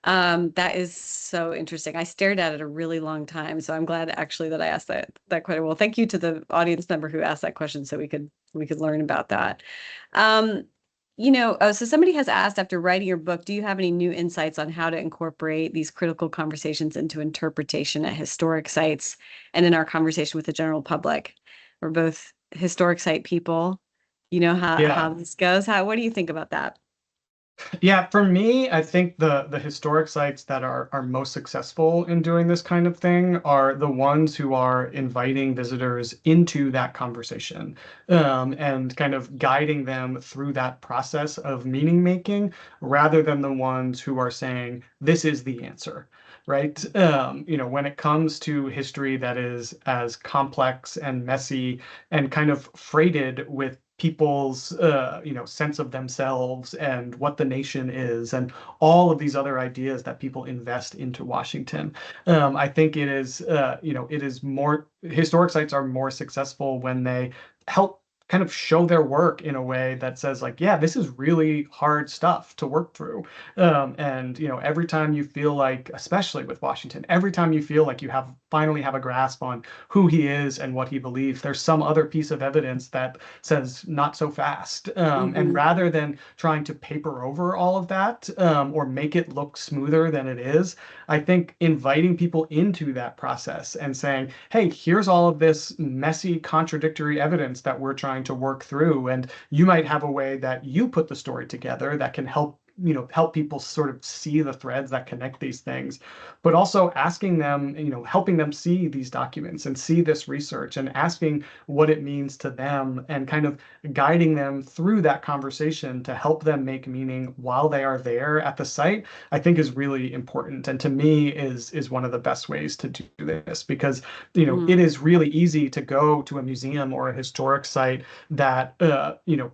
That is so interesting. I stared at it a really long time, so I'm glad actually that I asked that quite well. Thank you to the audience member who asked that question, so we could learn about that. Um, so somebody has asked after writing your book, do you have any new insights on how to incorporate these critical conversations into interpretation at historic sites and in our conversation with the general public? We're both historic site people. You know how Yeah. this goes. What do you think about that? Yeah, for me, I think the historic sites that are most successful in doing this kind of thing are the ones who are inviting visitors into that conversation, and kind of guiding them through that process of meaning making, rather than the ones who are saying, this is the answer. Right? When it comes to history that is as complex and messy and kind of freighted with people's sense of themselves and what the nation is and all of these other ideas that people invest into Washington. I think it is more historic sites are more successful when they help kind of show their work in a way that says like, yeah, this is really hard stuff to work through. And every time you feel like, especially with Washington, every time you feel like you have finally have a grasp on who he is and what he believes, there's some other piece of evidence that says not so fast. And Hmm. rather than trying to paper over all of that, or make it look smoother than it is, I think inviting people into that process and saying, hey, here's all of this messy, contradictory evidence that we're trying to work through. And you might have a way that you put the story together that can help help people sort of see the threads that connect these things, but also asking them, helping them see these documents and see this research and asking what it means to them and kind of guiding them through that conversation to help them make meaning while they are there at the site, I think is really important. And to me is one of the best ways to do this, because it is really easy to go to a museum or a historic site that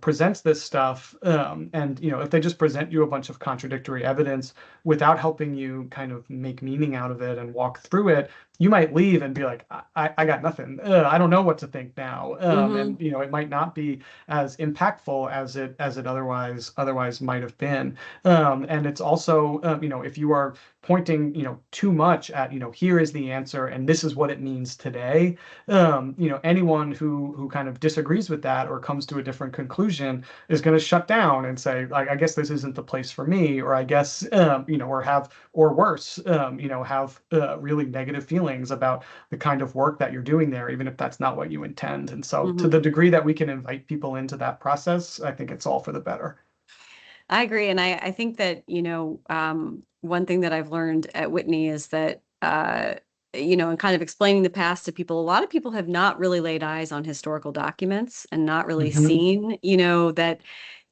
presents this stuff, and if they just present you a bunch of contradictory evidence without helping you kind of make meaning out of it and walk through it, you might leave and be like, I got nothing. I don't know what to think now. And Mm-hmm. it might not be as impactful as it otherwise might have been. And it's also, if you are pointing, too much at, here is the answer and this is what it means today. Anyone who kind of disagrees with that or comes to a different conclusion is going to shut down and say, I guess this isn't the place for me, or I guess, or worse, have really negative feelings about the kind of work that you're doing there, even if that's not what you intend. And so, to Mm-hmm. the degree that we can invite people into that process, I think it's all for the better. I agree. And I think that, one thing that I've learned at Whitney is that, in kind of explaining the past to people, a lot of people have not really laid eyes on historical documents and not really Hmm. seen, that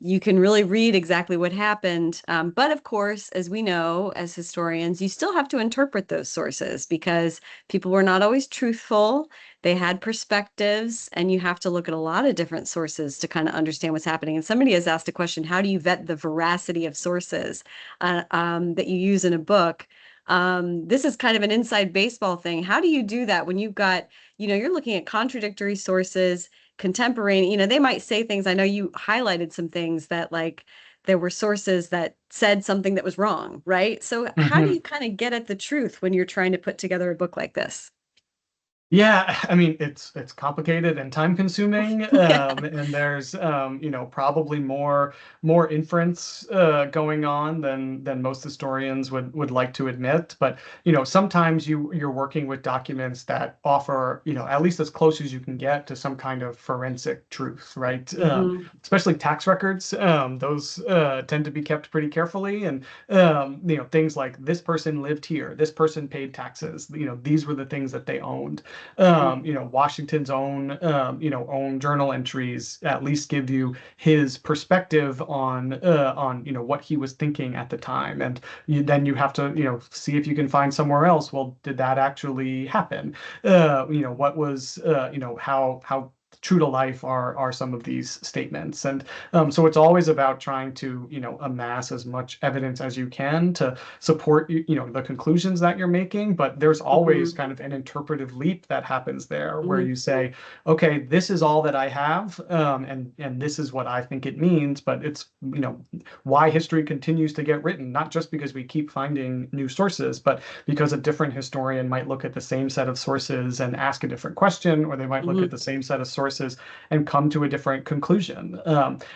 you can really read exactly what happened. But of course, as we know, as historians, you still have to interpret those sources because people were not always truthful. They had perspectives, and you have to look at a lot of different sources to kind of understand what's happening. And somebody has asked a question: how do you vet the veracity of sources that you use in a book? This is kind of an inside baseball thing. How do you do that when you've got, you're looking at contradictory sources, contemporary, they might say things. I know you highlighted some things that, like, there were sources that said something that was wrong, right? So how do Hmm. you kind of get at the truth when you're trying to put together a book like this? Yeah, I mean, it's complicated and time consuming, Yeah. and there's probably more inference going on than most historians would like to admit. But sometimes you're working with documents that offer at least as close as you can get to some kind of forensic truth, right? Hmm. Especially tax records, those tend to be kept pretty carefully, and things like this person lived here, this person paid taxes, these were the things that they owned. Washington's own journal entries at least give you his perspective on what he was thinking at the time, and then you have to see if you can find somewhere else. Well, did that actually happen? What was how true to life are some of these statements, and so it's always about trying to amass as much evidence as you can to support the conclusions that you're making. But there's always Hmm. kind of an interpretive leap that happens there where Hmm. you say, okay, this is all that I have, and this is what I think it means. But it's why history continues to get written, not just because we keep finding new sources, but because a different historian might look at the same set of sources and ask a different question, or they might look at Hmm. the same set of sources and come to a different conclusion.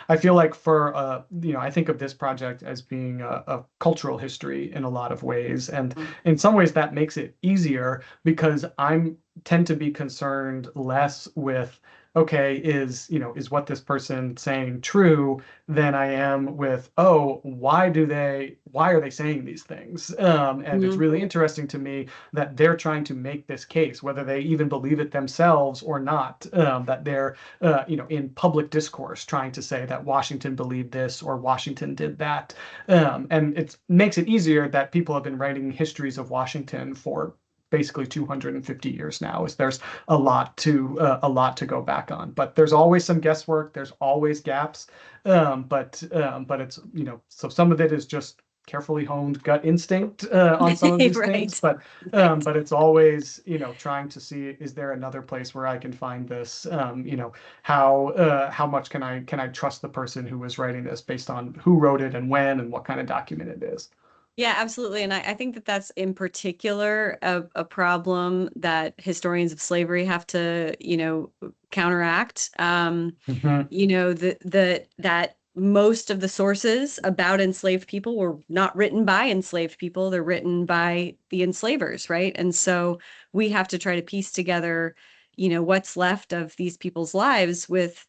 I feel like I think of this project as being a cultural history in a lot of ways. And in some ways that makes it easier because I'm tend to be concerned less with, okay, is what this person saying true, than I am with, oh, why are they saying these things? And it's Hmm. really interesting to me that they're trying to make this case, whether they even believe it themselves or not, that they're in public discourse trying to say that Washington believed this or Washington did that. And it makes it easier that people have been writing histories of Washington for basically 250 years now, as there's a lot to go back on. But there's always some guesswork, there's always gaps. But it's so some of it is just carefully honed gut instinct on some of these things, Right. but Right. but it's always trying to see, is there another place where I can find this? How much can I trust the person who was writing this based on who wrote it and when and what kind of document it is? Yeah, absolutely. And I think that that's in particular a problem that historians of slavery have to, counteract. Hmm. That most of the sources about enslaved people were not written by enslaved people. They're written by the enslavers, right? And so we have to try to piece together, what's left of these people's lives with,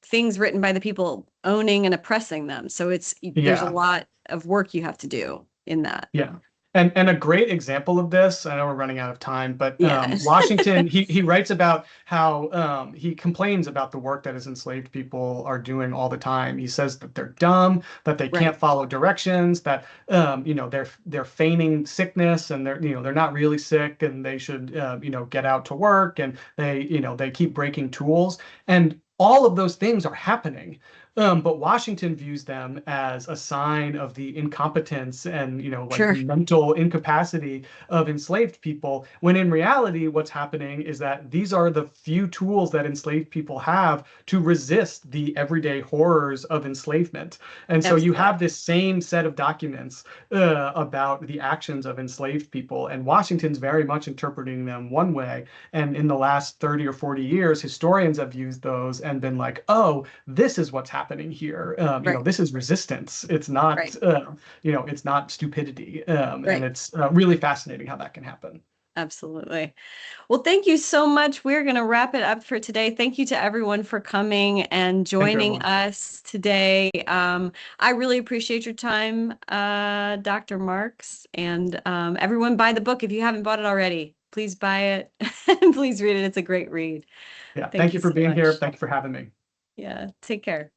things written by the people owning and oppressing them. So there's a Yeah. lot. of work you have to do in that. Yeah. And a great example of this, I know we're running out of time, but Yeah. Washington, he writes about how he complains about the work that his enslaved people are doing all the time. He says that they're dumb, that they can't Right. follow directions, that they're feigning sickness, and they're not really sick, and they should get out to work, and they keep breaking tools, and all of those things are happening. But Washington views them as a sign of the incompetence and, like Sure. mental incapacity of enslaved people, when in reality, what's happening is that these are the few tools that enslaved people have to resist the everyday horrors of enslavement. And so you Absolutely. have this same set of documents about the actions of enslaved people, and Washington's very much interpreting them one way. And in the last 30 or 40 years, historians have used those and been like, oh, this is what's happening here. Right. This is resistance. It's not, Right. it's not stupidity. And Right. it's really fascinating how that can happen. Absolutely. Well, thank you so much. We're going to wrap it up for today. Thank you to everyone for coming and Thank you, joining everyone. us today. I really appreciate your time, Dr. Marks, and everyone buy the book if you haven't bought it already. Please buy it and please read it. It's a great read. Yeah. Thank Thank you you for so being here. much. Thank you for having me. Yeah, take care.